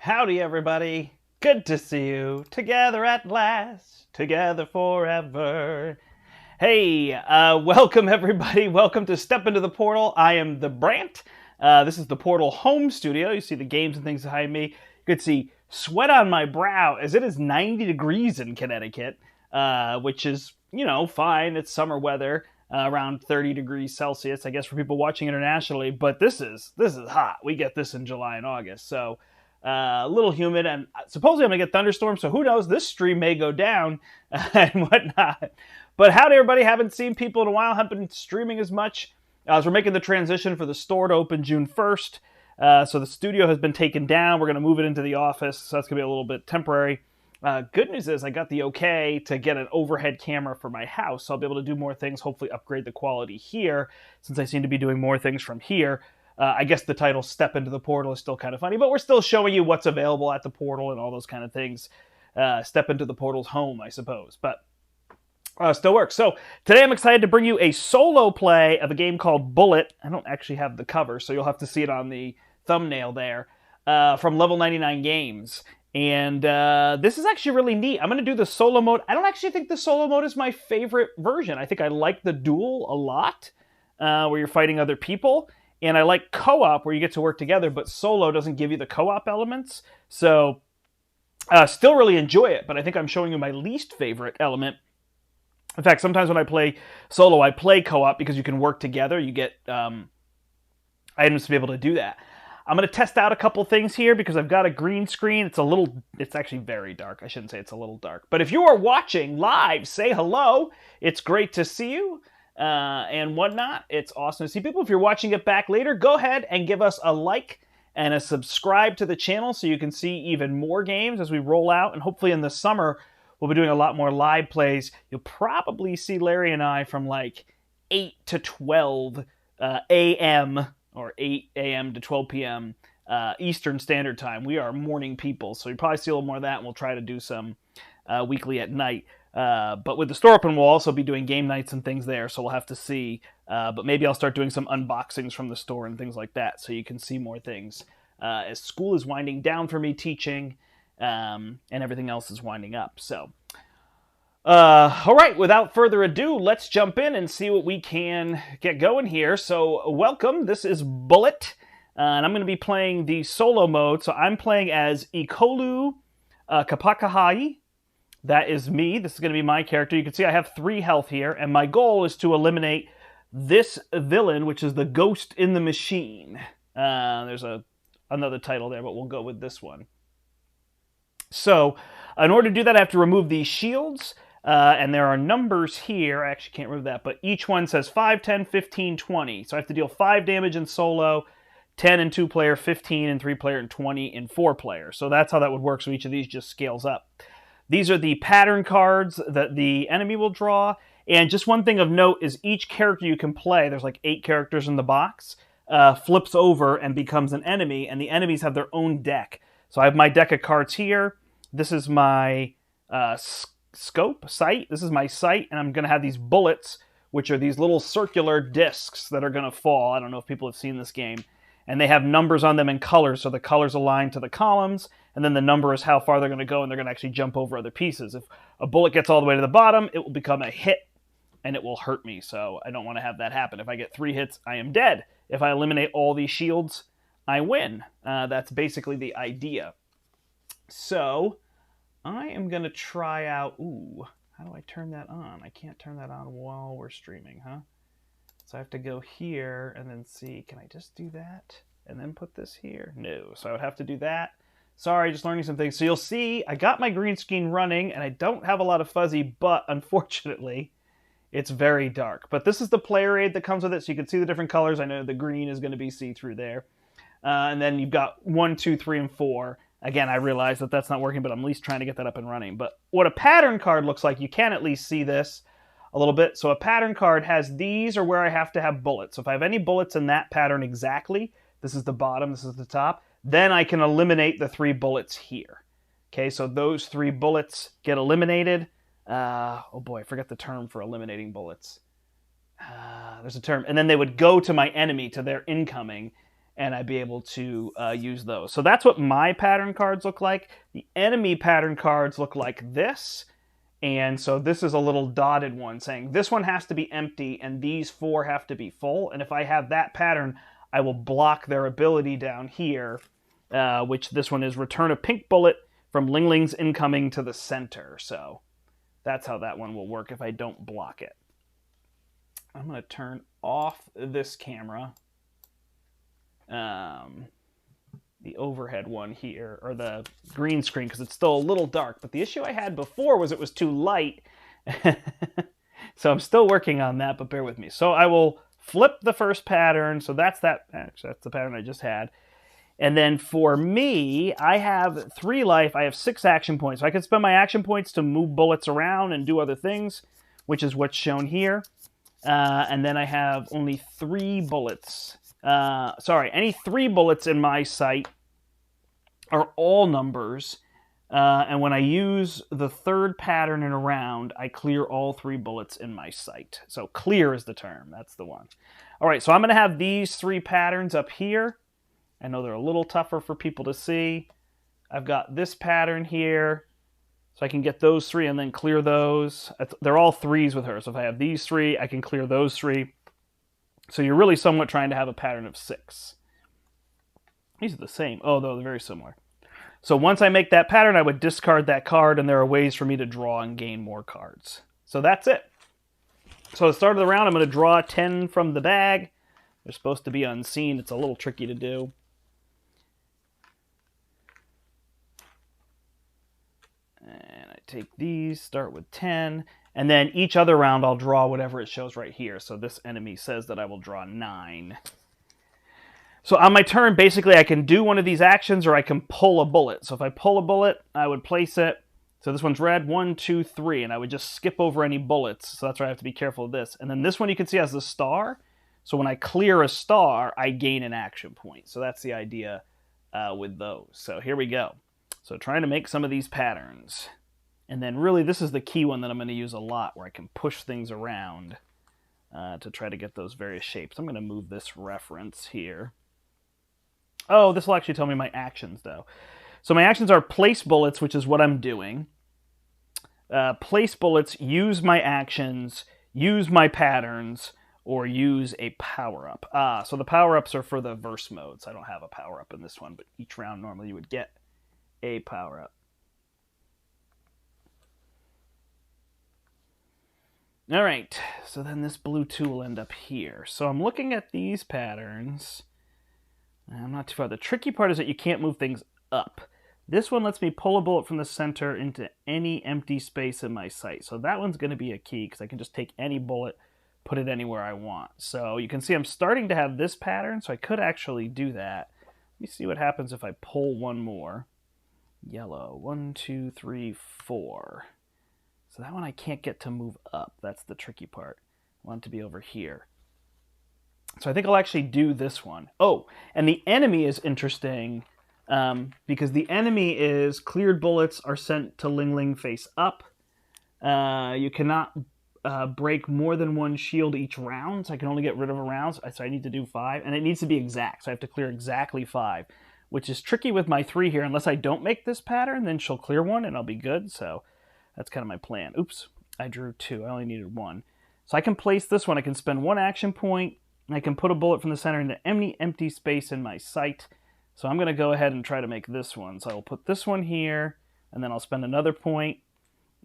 Howdy, everybody. Good to see you. Together at last. Together forever. Hey, welcome, everybody. Welcome to Step Into the Portal. I am the Brandt. This is the Portal home studio. You see the games and things behind me. You could see sweat on my brow as it is 90 degrees in Connecticut, which is, fine. It's summer weather. Around 30 degrees Celsius, I guess, for people watching internationally. But this is hot. We get this in July and August, so a little humid. And supposedly I'm gonna get thunderstorms. So who knows? This stream may go down and whatnot. But howdy, everybody! Haven't seen people in a while. Haven't been streaming as much as we're making the transition for the store to open June 1st. So the studio has been taken down. We're gonna move it into the office. So that's gonna be a little bit temporary. Good news is I got the okay to get an overhead camera for my house, so I'll be able to do more things, hopefully upgrade the quality here, since I seem to be doing more things from here. I guess the title Step Into the Portal is still kind of funny, but we're still showing you what's available at the portal and all those kind of things. Step into the portal's home, I suppose, but still works. So today I'm excited to bring you a solo play of a game called Bullet. I don't actually have the cover, so you'll have to see it on the thumbnail there, from Level 99 Games. And this is actually really neat. I'm going to do the solo mode. I don't actually think the solo mode is my favorite version. I think I like the duel a lot, where you're fighting other people. And I like co-op, where you get to work together, but solo doesn't give you the co-op elements. So still really enjoy it, but I think I'm showing you my least favorite element. In fact, sometimes when I play solo, I play co-op because you can work together. You get items to be able to do that. I'm going to test out a couple things here because I've got a green screen. It's actually very dark. I shouldn't say it's a little dark. But if you are watching live, say hello. It's great to see you and whatnot. It's awesome to see people. If you're watching it back later, go ahead and give us a like and a subscribe to the channel so you can see even more games as we roll out. And hopefully in the summer, we'll be doing a lot more live plays. You'll probably see Larry and I from like 8 to 12 a.m., or 8 a.m. to 12 p.m. Eastern Standard Time. We are morning people, so you probably see a little more of that, and we'll try to do some weekly at night. But with the store open, we'll also be doing game nights and things there, so we'll have to see. But maybe I'll start doing some unboxings from the store and things like that, so you can see more things. As school is winding down for me teaching, and everything else is winding up, so... all right, without further ado, let's jump in and see what we can get going here. So, welcome. This is Bullet, and I'm going to be playing the solo mode. So, I'm playing as Ikolu Kapakahai. That is me. This is going to be my character. You can see I have 3 health here, and my goal is to eliminate this villain, which is the Ghost in the Machine. There's another title there, but we'll go with this one. So, in order to do that, I have to remove these shields. And there are numbers here. I actually can't remove that, but each one says 5, 10, 15, 20. So I have to deal 5 damage in solo, 10 in 2-player, 15 in 3-player, and 20 in 4-player. So that's how that would work. So each of these just scales up. These are the pattern cards that the enemy will draw. And just one thing of note is each character you can play, there's like 8 characters in the box, flips over and becomes an enemy, and the enemies have their own deck. So I have my deck of cards here. This is my sight. This is my sight, and I'm going to have these bullets, which are these little circular discs that are going to fall. I don't know if people have seen this game. And they have numbers on them and colors, so the colors align to the columns, and then the number is how far they're going to go, and they're going to actually jump over other pieces. If a bullet gets all the way to the bottom, it will become a hit, and it will hurt me, so I don't want to have that happen. If I get 3 hits, I am dead. If I eliminate all these shields, I win. That's basically the idea. So... I am going to try out... Ooh, how do I turn that on? I can't turn that on while we're streaming, huh? So I have to go here and then see, can I just do that? And then put this here? No, so I would have to do that. Sorry, just learning some things. So you'll see, I got my green screen running, and I don't have a lot of fuzzy, but unfortunately, it's very dark. But this is the player aid that comes with it, so you can see the different colors. I know the green is going to be see-through there. And then you've got 1, 2, 3, and 4. Again, I realize that that's not working, but I'm at least trying to get that up and running. But what a pattern card looks like, you can at least see this a little bit. So a pattern card has these are where I have to have bullets. So if I have any bullets in that pattern exactly, this is the bottom, this is the top, then I can eliminate the 3 bullets here. Okay, so those 3 bullets get eliminated. Oh boy, I forget the term for eliminating bullets. There's a term. And then they would go to my enemy, to their incoming, and I'd be able to use those. So that's what my pattern cards look like. The enemy pattern cards look like this. And so this is a little dotted one saying this one has to be empty and these 4 have to be full. And if I have that pattern, I will block their ability down here, which this one is return a pink bullet from Lingling's incoming to the center. So that's how that one will work if I don't block it. I'm going to turn off this camera. The overhead one here, or the green screen, because it's still a little dark. But the issue I had before was it was too light. So I'm still working on that, but bear with me. So I will flip the first pattern. So that's actually, that's the pattern I just had. And then for me, I have 3 life. I have 6 action points. So I can spend my action points to move bullets around and do other things, which is what's shown here. And then I have only 3 bullets. Any 3 bullets in my sight are all numbers. And when I use the third pattern in a round, I clear all 3 bullets in my sight. So clear is the term. That's the one. All right, so I'm going to have these 3 patterns up here. I know they're a little tougher for people to see. I've got this pattern here. So I can get those 3 and then clear those. They're all 3s with her. So if I have these 3, I can clear those 3. So you're really somewhat trying to have a pattern of 6. These are the same. Oh, though they're very similar. So once I make that pattern, I would discard that card, and there are ways for me to draw and gain more cards. So that's it. So at the start of the round, I'm going to draw 10 from the bag. They're supposed to be unseen. It's a little tricky to do. And I take these, start with 10, and then each other round I'll draw whatever it shows right here. So this enemy says that I will draw 9. So on my turn, basically I can do one of these actions or I can pull a bullet. So if I pull a bullet, I would place it. So this one's red, 1, 2, 3, and I would just skip over any bullets. So that's why I have to be careful of this. And then this one you can see has the star. So when I clear a star, I gain an action point. So that's the idea with those. So here we go. So trying to make some of these patterns. And then really this is the key one that I'm going to use a lot, where I can push things around to try to get those various shapes. I'm going to move this reference here. Oh, this will actually tell me my actions, though. So my actions are place bullets, which is what I'm doing. Place bullets, use my actions, use my patterns, or use a power-up. So the power-ups are for the verse modes. I don't have a power-up in this one, but each round normally you would get a power-up. All right, so then this blue 2 will end up here. So I'm looking at these patterns. I'm not too far. The tricky part is that you can't move things up. This one lets me pull a bullet from the center into any empty space in my sight. So that one's going to be a key because I can just take any bullet, put it anywhere I want. So you can see I'm starting to have this pattern, so I could actually do that. Let me see what happens if I pull one more. Yellow, 1, 2, 3, 4. So that one I can't get to move up. That's the tricky part. I want it to be over here. So I think I'll actually do this one. Oh, and the enemy is interesting because the enemy is cleared bullets are sent to Ling Ling face up. You cannot break more than 1 shield each round, so I can only get rid of a round. So I need to do 5, and it needs to be exact. So I have to clear exactly 5, which is tricky with my 3 here. Unless I don't make this pattern, then she'll clear 1, and I'll be good. So that's kind of my plan. Oops, I drew 2. I only needed 1. So I can place this one. I can spend 1 action point. I can put a bullet from the center into any empty space in my sight. So I'm going to go ahead and try to make this one. So I will put this one here, and then I'll spend another point,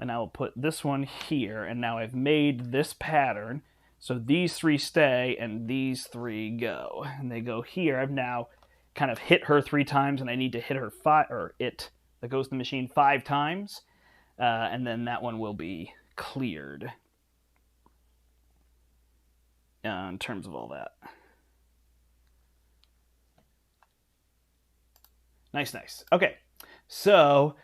and I will put this one here. And now I've made this pattern. So these 3 stay, and these 3 go. And they go here. I've now kind of hit her 3 times, and I need to hit her 5, or it, the Ghost Machine, 5 times. And then that one will be cleared. In terms of all that. Nice, nice. Okay, so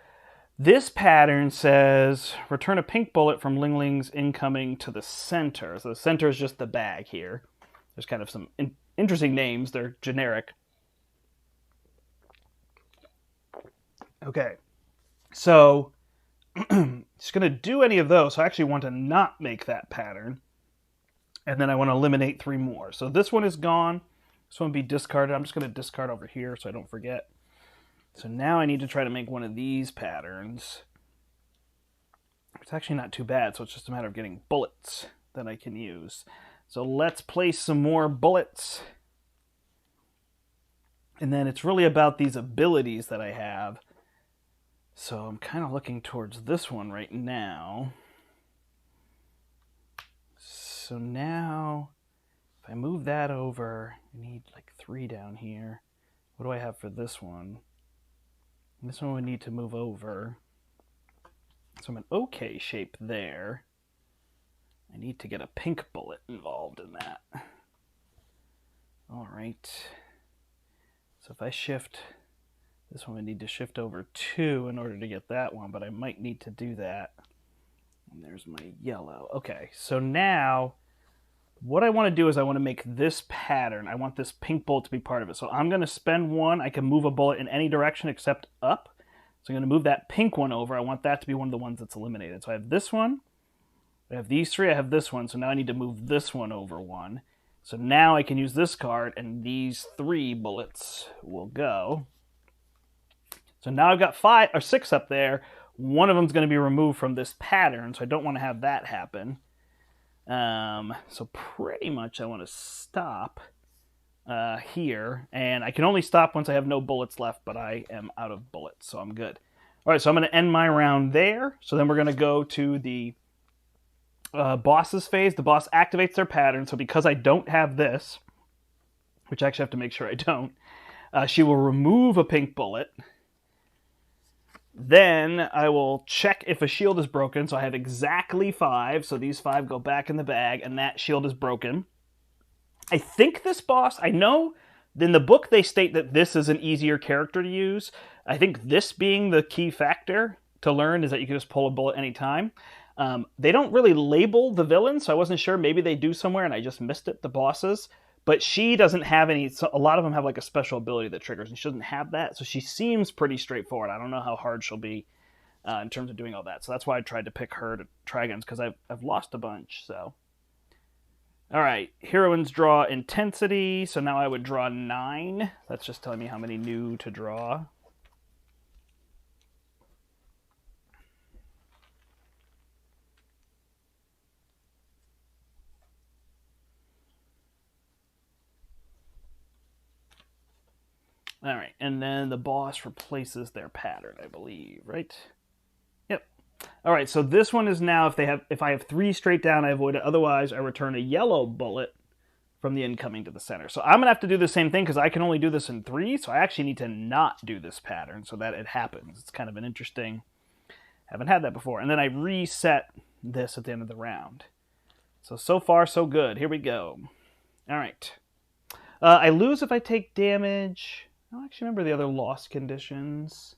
this pattern says return a pink bullet from Ling Ling's incoming to the center. So the center is just the bag here. There's kind of some interesting names. They're generic. Okay, so just going to do any of those. So I actually want to not make that pattern. And then I want to eliminate 3 more. So this one is gone. This one will be discarded. I'm just going to discard over here so I don't forget. So now I need to try to make one of these patterns. It's actually not too bad, so it's just a matter of getting bullets that I can use. So let's place some more bullets. And then it's really about these abilities that I have. So I'm kind of looking towards this one right now. So now, if I move that over, I need like 3 down here. What do I have for this one? And this one would need to move over. So I'm an okay shape there. I need to get a pink bullet involved in that. All right. So if I shift, this one would need to shift over 2 in order to get that one, but I might need to do that. And there's my yellow. Okay, so now what I want to do is I want to make this pattern. I want this pink bullet to be part of it. So I'm going to spend 1. I can move a bullet in any direction except up. So I'm going to move that pink one over. I want that to be one of the ones that's eliminated. So I have this one. I have these 3. I have this one. So now I need to move this one over 1. So now I can use this card, and these 3 bullets will go. So now I've got 5 or 6 up there. One of them is going to be removed from this pattern, so I don't want to have that happen. So pretty much I want to stop here, and I can only stop once I have no bullets left, but I am out of bullets, so I'm good. All right, so I'm going to end my round there. So then we're going to go to the boss's phase. The boss activates their pattern, so because I don't have this, which I actually have to make sure I don't, she will remove a pink bullet. Then I will check if a shield is broken, so I have exactly 5, so these 5 go back in the bag, and that shield is broken. I think this boss, I know in the book they state that this is an easier character to use. I think this being the key factor to learn is that you can just pull a bullet anytime. They don't really label the villain, so I wasn't sure. Maybe they do somewhere and I just missed it, the bosses. But she doesn't have any, so a lot of them have like a special ability that triggers, and she doesn't have that. So she seems pretty straightforward. I don't know how hard she'll be in terms of doing all that. So that's why I tried to pick her to try against, because I've lost a bunch. So, all right, heroines draw intensity. So now I would draw 9. That's just telling me how many new to draw. All right, and then the boss replaces their pattern, I believe, right? Yep. All right, so this one is now if I have 3 straight down, I avoid it. Otherwise, I return a yellow bullet from the incoming to the center. So I'm gonna have to do the same thing because I can only do this in 3. So I actually need to not do this pattern so that it happens. It's kind of an interesting. Haven't had that before. And then I reset this at the end of the round. So far so good. Here we go. All right. I lose if I take damage. I don't actually remember the other loss conditions.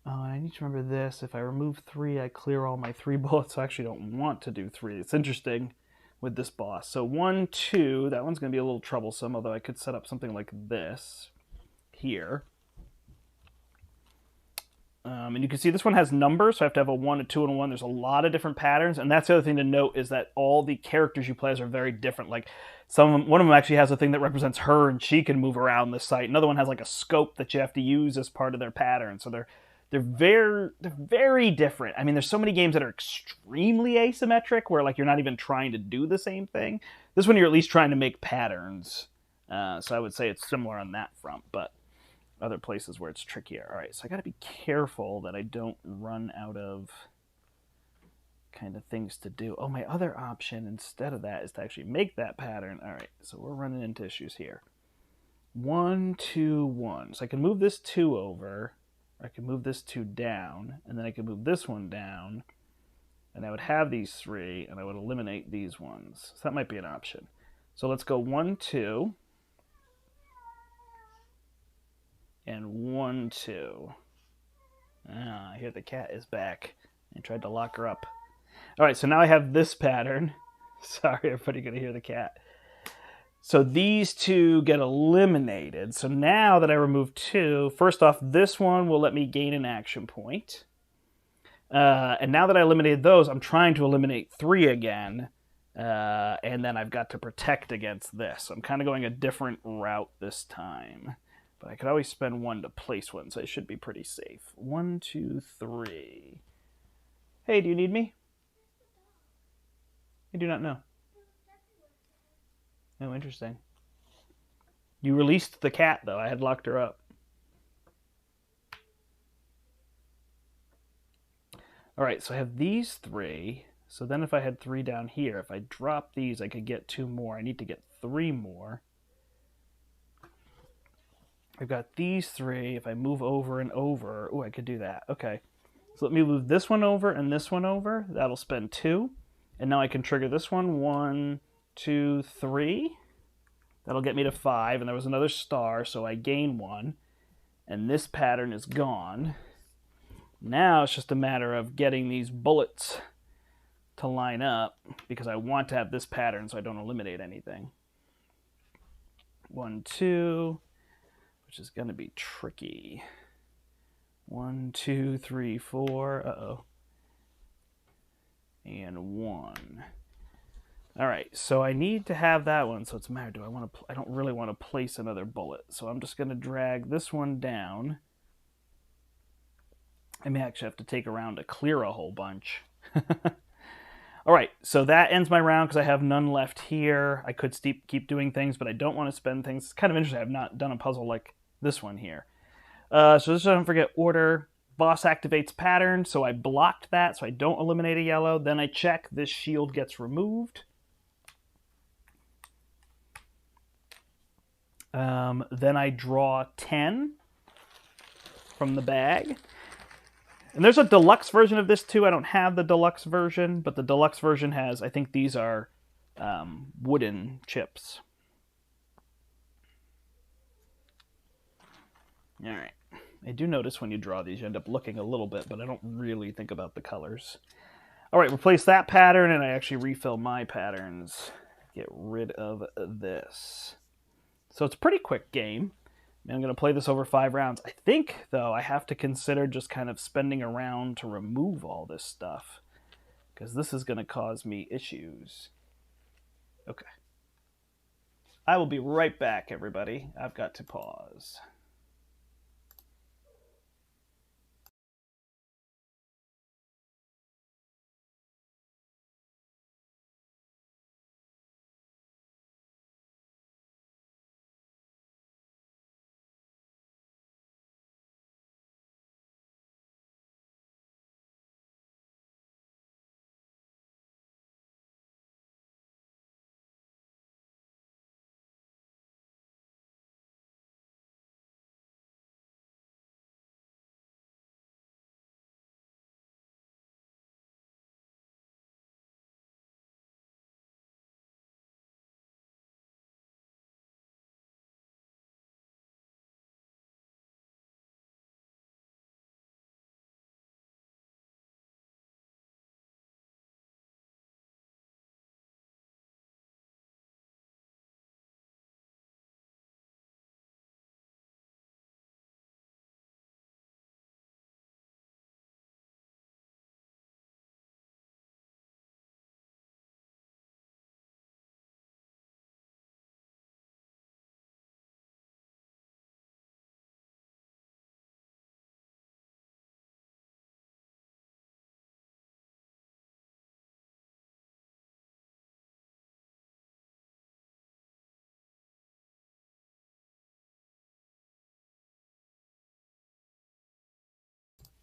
Oh, and I need to remember this. If I remove 3, I clear all my 3 bullets. So I actually don't want to do 3. It's interesting with this boss. So 1, 2. That one's going to be a little troublesome, although I could set up something like this here. And you can see this one has numbers, so I have to have a 1, a 2, and a 1. There's a lot of different patterns, and that's the other thing to note is that all the characters you play as are very different. Like one of them actually has a thing that represents her, and she can move around the site. Another one has like a scope that you have to use as part of their pattern. So they're very different. I mean, there's so many games that are extremely asymmetric, where like you're not even trying to do the same thing. This one you're at least trying to make patterns. So I would say it's similar on that front, but other places where it's trickier. All right, so I got to be careful that I don't run out of kind of things to do. Oh, my other option instead of that is to actually make that pattern. All right, so we're running into issues here. 1, 2, 1. So I can move this 2 over, or I can move this 2 down, and then I can move this one down, and I would have these 3, and I would eliminate these ones. So that might be an option. So let's go 1, 2. And 1, 2. Ah, I hear the cat is back. I tried to lock her up. All right, so now I have this pattern. Sorry, everybody gonna hear the cat. So these 2 get eliminated. So now that I remove 2, first off, this one will let me gain an action point. And now that I eliminated those, I'm trying to eliminate 3 again. And then I've got to protect against this. So I'm kind of going a different route this time. But I could always spend 1 to place 1, so I should be pretty safe. 1, 2, 3. Hey, do you need me? I do not know. Oh, interesting. You released the cat, though. I had locked her up. All right, so I have these 3. So then if I had 3 down here, if I drop these, I could get 2 more. I need to get 3 more. I've got these 3. If I move over and over, oh, I could do that. Okay. So let me move this one over and this one over. That'll spend 2. And now I can trigger this one. 1, 2, 3. That'll get me to 5. And there was another star, so I gain 1. And this pattern is gone. Now it's just a matter of getting these bullets to line up, because I want to have this pattern so I don't eliminate anything. 1, 2, which is going to be tricky. 1, 2, 3, 4. Uh-oh. And 1. All right, so I need to have that one. So it's a matter, do I want to? I don't really want to place another bullet, so I'm just going to drag this one down. I may actually have to take a round to clear a whole bunch. All right, so that ends my round because I have none left here. I could keep doing things, but I don't want to spend things. It's kind of interesting. I've not done a puzzle like this one here. So just don't forget order. Boss activates pattern, so I blocked that, so I don't eliminate a yellow. Then I check. This shield gets removed. Then I draw 10 from the bag. And there's a deluxe version of this too. I don't have the deluxe version, but the deluxe version has, I think these are wooden chips. All right. I do notice when you draw these, you end up looking a little bit, but I don't really think about the colors. All right, replace that pattern, and I actually refill my patterns. Get rid of this. So it's a pretty quick game. I'm going to play this over 5 rounds. I think, though, I have to consider just kind of spending a round to remove all this stuff, because this is going to cause me issues. Okay. I will be right back, everybody. I've got to pause.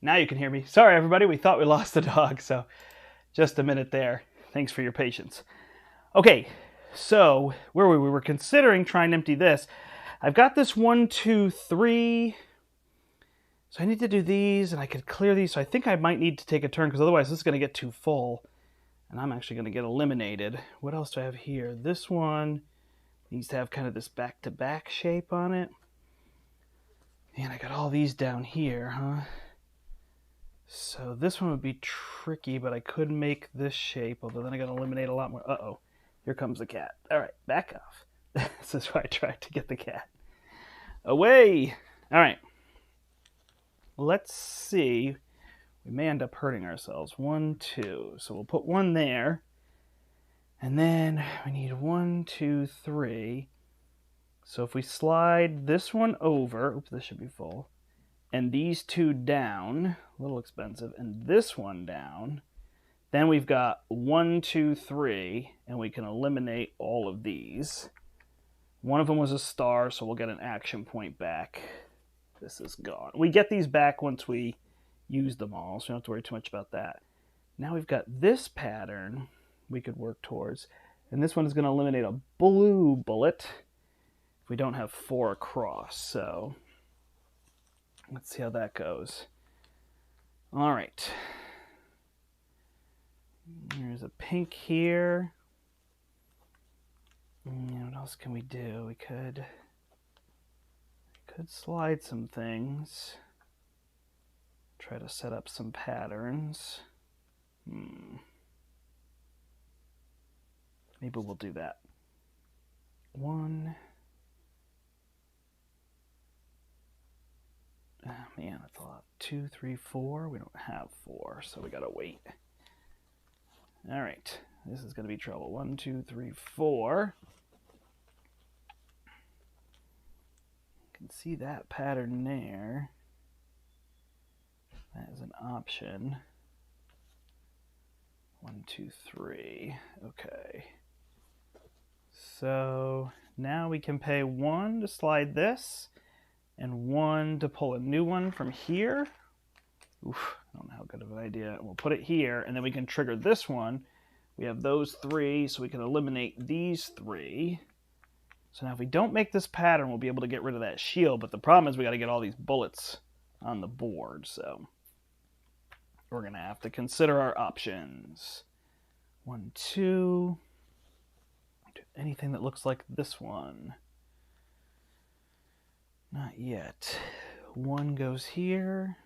Now you can hear me. Sorry, everybody. We thought we lost the dog, so just a minute there. Thanks for your patience. Okay, so where were we? We were considering trying to empty this. I've got this 1, 2, 3. So I need to do these, and I could clear these. So I think I might need to take a turn, because otherwise this is going to get too full, and I'm actually going to get eliminated. What else do I have here? This one needs to have kind of this back-to-back shape on it. And I got all these down here, huh? So this one would be tricky, but I could make this shape, although then I got to eliminate a lot more. Uh-oh, here comes the cat. All right, back off. This is why I tried to get the cat. Away! All right. Let's see. We may end up hurting ourselves. 1, 2. So we'll put 1 there. And then we need 1, 2, 3. So if we slide this one over, oops, this should be full, and these two down, a little expensive, and this one down, then we've got 1, 2, 3, and we can eliminate all of these. One of them was a star, so we'll get an action point back. This is gone. We get these back once we use them all, so we don't have to worry too much about that. Now we've got this pattern we could work towards, and this one is going to eliminate a blue bullet if we don't have 4 across. So let's see how that goes. All right. There's a pink here. What else can we do? We could slide some things. Try to set up some patterns. Maybe we'll do that. 1. Oh man, that's a lot. 2, 3, 4. We don't have 4, so we gotta wait. All right, this is gonna be trouble. 1, 2, 3, 4. You can see that pattern there. That is an option. 1, 2, 3. Okay. So now we can pay 1 to slide this, and 1 to pull a new one from here. Oof, I don't know how good of an idea. We'll put it here, and then we can trigger this one. We have those 3, so we can eliminate these 3. So now if we don't make this pattern, we'll be able to get rid of that shield, but the problem is we got to get all these bullets on the board, so we're going to have to consider our options. 1, 2. Do anything that looks like this one. Not yet. 1 goes here.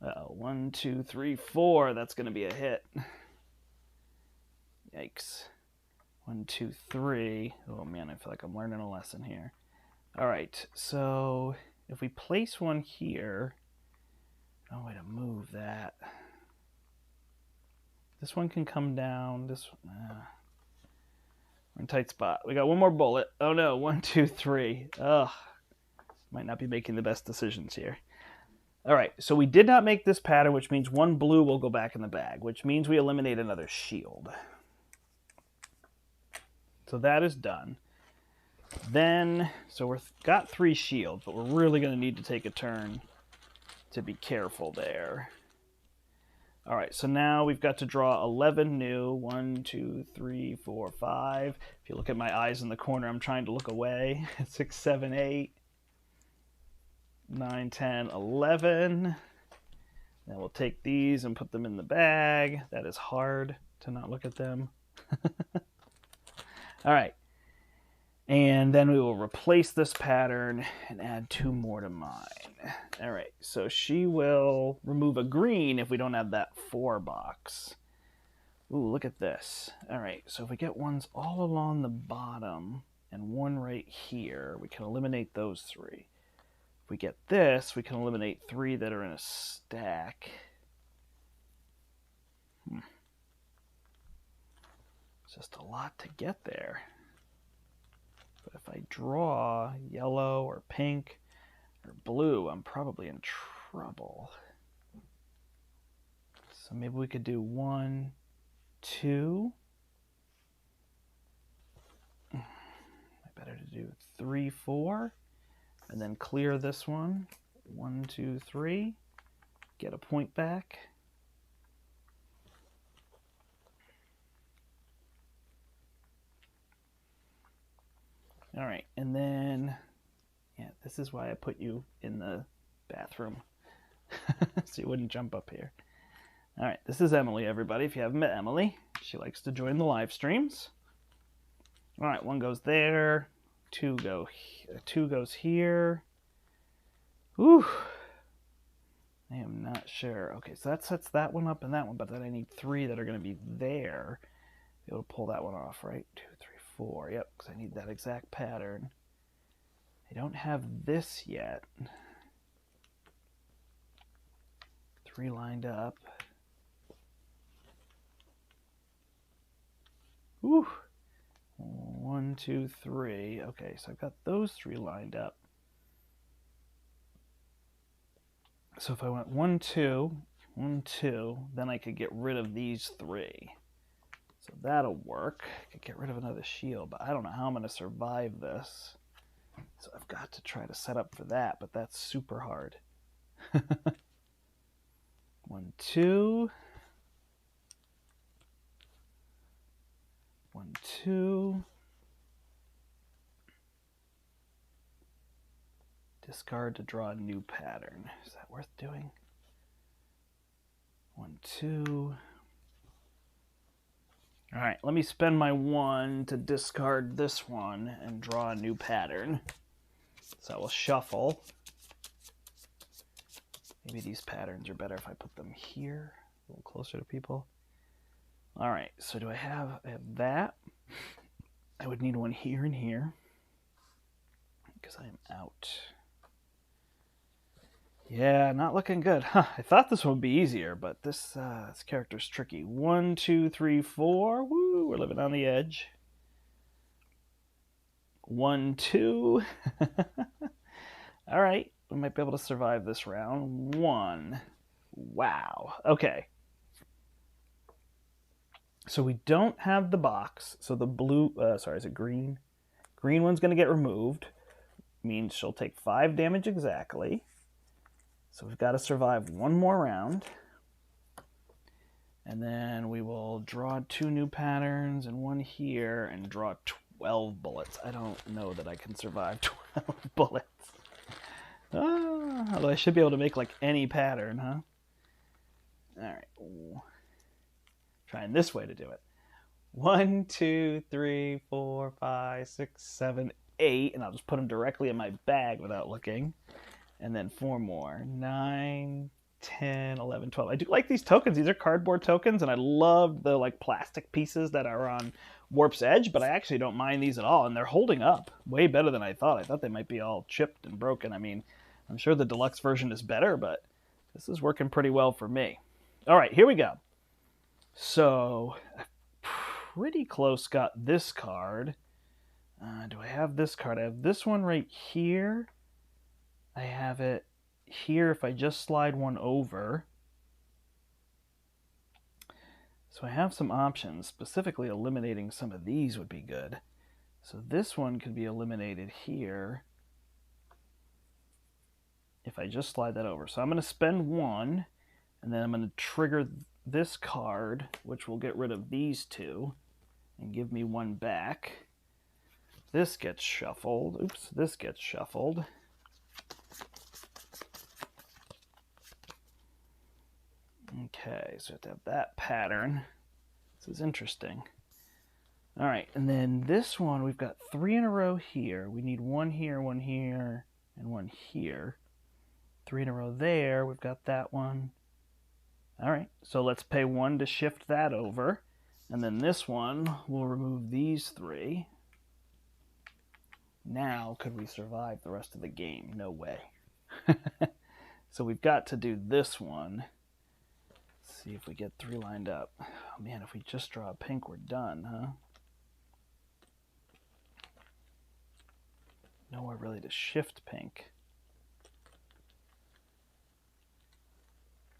Uh-oh, 1, 2, 3, 4. That's going to be a hit. Yikes. 1, 2, 3. Oh man, I feel like I'm learning a lesson here. All right, so if we place 1 here, no way to move that. This one can come down. This we're in a tight spot. We got 1 more bullet. Oh no, 1, 2, 3. Ugh, might not be making the best decisions here. All right, so we did not make this pattern, which means 1 blue will go back in the bag, which means we eliminate another shield. So that is done. Then, so we've got 3 shields, but we're really going to need to take a turn to be careful there. All right, so now we've got to draw 11 new. 1, 2, 3, 4, 5. If you look at my eyes in the corner, I'm trying to look away. 6, 7, 8, 9, 10, 11. Then we'll take these and put them in the bag. That is hard to not look at them. All right. And then we will replace this pattern and add 2 more to mine. All right, so she will remove a green if we don't have that 4 box. Ooh, look at this. All right, so if we get ones all along the bottom and 1 right here, we can eliminate those 3. If we get this, we can eliminate 3 that are in a stack. It's just a lot to get there. But if I draw yellow or pink or blue, I'm probably in trouble. So maybe we could do 1, 2. Better to do 3, 4. And then clear this one. 1, 2, 3. Get a point back. All right, and then, yeah, this is why I put you in the bathroom, so you wouldn't jump up here. All right, this is Emily, everybody. If you haven't met Emily, she likes to join the live streams. All right, 1 goes there, 2 goes here. Whew. I am not sure. Okay, so that sets that one up and that one, but then I need 3 that are going to be there. Be able to pull that one off, right? 2, 3, 4. Yep, because I need that exact pattern. I don't have this yet. 3 lined up. Whew. 1, 2, 3. Okay, so I've got those 3 lined up. So if I went 1, 2, 1, 2, then I could get rid of these 3. So that'll work. I could get rid of another shield, but I don't know how I'm going to survive this. So I've got to try to set up for that, but that's super hard. 1, 2. 1, 2. Discard to draw a new pattern. Is that worth doing? 1, 2. All right, let me spend my 1 to discard this one and draw a new pattern. So I will shuffle. Maybe these patterns are better if I put them here, a little closer to people. All right, so I have that. I would need one here and here because I am out. Yeah, not looking good. Huh, I thought this one would be easier, but this character's tricky. 1, 2, 3, 4. Woo, we're living on the edge. 1, 2. All right, we might be able to survive this round. 1. Wow. Okay. So we don't have the box. So the blue, sorry, is it green? Green one's going to get removed. Means she'll take 5 damage exactly. So we've got to survive 1 more round. And then we will draw 2 new patterns and 1 here and draw 12 bullets. I don't know that I can survive 12 bullets. Although I should be able to make like any pattern, huh? All right. Ooh. Trying this way to do it. 1, 2, 3, 4, 5, 6, 7, 8. And I'll just put them directly in my bag without looking. And then 4 more. 9, 10, 11, 12. I do like these tokens. These are cardboard tokens, and I love the like plastic pieces that are on Warp's Edge, but I actually don't mind these at all, and they're holding up way better than I thought. I thought they might be all chipped and broken. I mean, I'm sure the deluxe version is better, but this is working pretty well for me. All right, here we go. So, pretty close got this card. Do I have this card? I have this one right here. I have it here if I just slide one over. So I have some options. Specifically, eliminating some of these would be good. So this one could be eliminated here if I just slide that over. So I'm going to spend 1, and then I'm going to trigger this card, which will get rid of these 2 and give me 1 back. This gets shuffled. Oops, this gets shuffled. Okay, so I have to have that pattern. This is interesting. All right, and then this one, we've got 3 in a row here. We need 1 here, 1 here, and 1 here. 3 in a row there. We've got that one. All right, so let's pay 1 to shift that over. And then this one, we'll remove these 3. Now, could we survive the rest of the game? No way. So we've got to do this one. Let's see if we get 3 lined up. Oh man, if we just draw a pink, we're done, huh? Nowhere really to shift pink.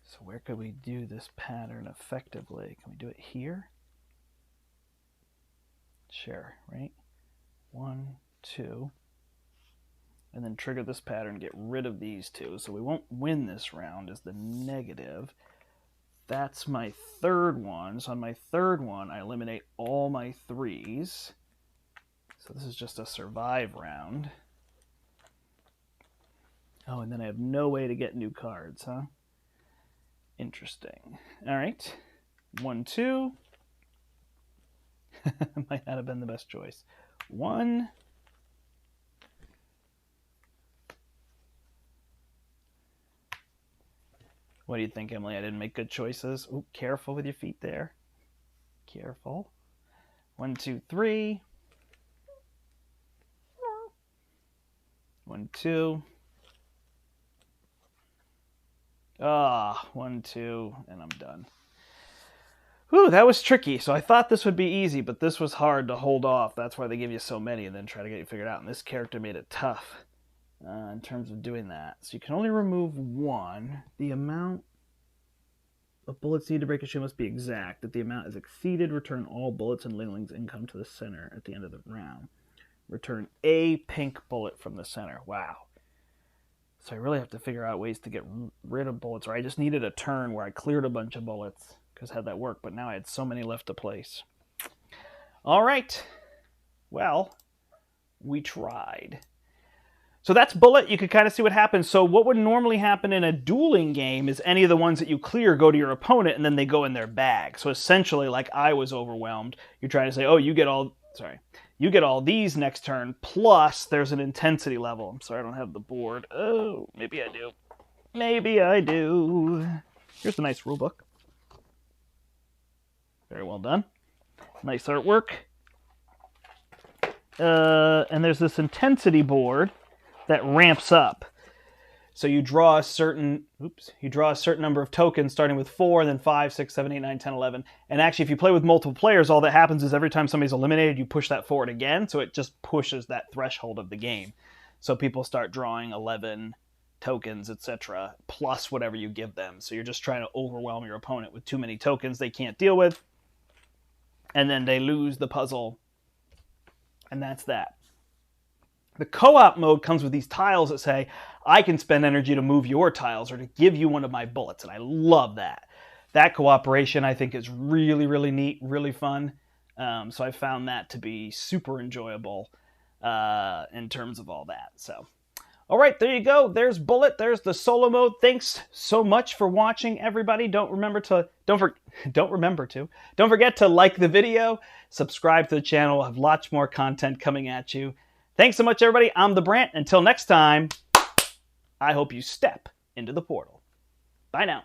So where could we do this pattern effectively? Can we do it here? Sure, right? 1, 2. And then trigger this pattern, get rid of these 2. So we won't win this round is the negative. That's my 3rd one. So on my 3rd one, I eliminate all my 3s. So this is just a survive round. Oh, and then I have no way to get new cards, huh? Interesting. All right. 1, 2. Might not have been the best choice. 1. What do you think, Emily? I didn't make good choices. Ooh, careful with your feet there. Careful. 1, 2, 3. 1, 2. Ah, 1, 2, and I'm done. Whew, that was tricky. So I thought this would be easy, but this was hard to hold off. That's why they give you so many and then try to get you figured out. And this character made it tough in terms of doing that. So you can only remove one. The amount of bullets needed to break a shield must be exact. If the amount is exceeded, return all bullets and Lingling's income to the center at the end of the round. Return a pink bullet from the center. Wow. So I really have to figure out ways to get rid of bullets. Or I just needed a turn where I cleared a bunch of bullets, because had that work, but now I had so many left to place. All right. Well, we tried. So that's bullet. You could kind of see what happens. So what would normally happen in a dueling game is any of the ones that you clear go to your opponent and then they go in their bag. So essentially, like I was overwhelmed, you're trying to say, oh, you get all these next turn, plus there's an intensity level. I'm sorry, I don't have the board. Oh, maybe I do. Maybe I do. Here's the nice rule book. Very well done. Nice artwork. And there's this intensity board that ramps up. So you draw a certain number of tokens starting with 4, then 5, 6, 7, 8, 9, 10, 11. And actually, if you play with multiple players, all that happens is every time somebody's eliminated, you push that forward again. So it just pushes that threshold of the game. So people start drawing 11 tokens, etc., plus whatever you give them. So you're just trying to overwhelm your opponent with too many tokens they can't deal with. And then they lose the puzzle. And that's that. The co-op mode comes with these tiles that say, I can spend energy to move your tiles or to give you one of my bullets. And I love that. That cooperation, I think, is really, really neat, really fun. So I found that to be super enjoyable in terms of all that. So, all right, there you go. There's Bullet. There's the solo mode. Thanks so much for watching, everybody. Don't forget to like the video, subscribe to the channel. We'll have lots more content coming at you. Thanks so much, everybody. I'm the Brandt. Until next time, I hope you step into the portal. Bye now.